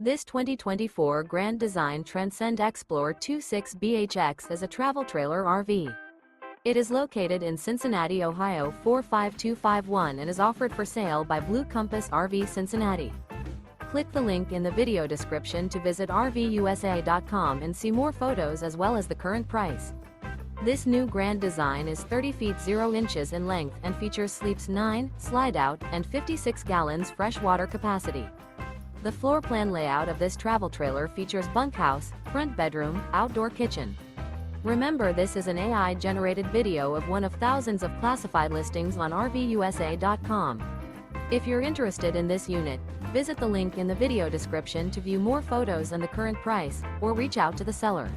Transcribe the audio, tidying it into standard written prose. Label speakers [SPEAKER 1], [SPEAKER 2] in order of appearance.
[SPEAKER 1] This 2024 Grand Design Transcend Xplor 26BHX is a travel trailer RV. It is located in Cincinnati, Ohio 45251 and is offered for sale by Blue Compass RV Cincinnati. Click the link in the video description to visit RVUSA.com and see more photos as well as the current price. This new Grand Design is 30 feet 0 inches in length and features sleeps 9, slide-out, and 56 gallons fresh water capacity. The floor plan layout of this travel trailer features bunkhouse, front bedroom, outdoor kitchen. Remember, this is an AI-generated video of one of thousands of classified listings on RVUSA.com. If you're interested in this unit, visit the link in the video description to view more photos and the current price, or reach out to the seller.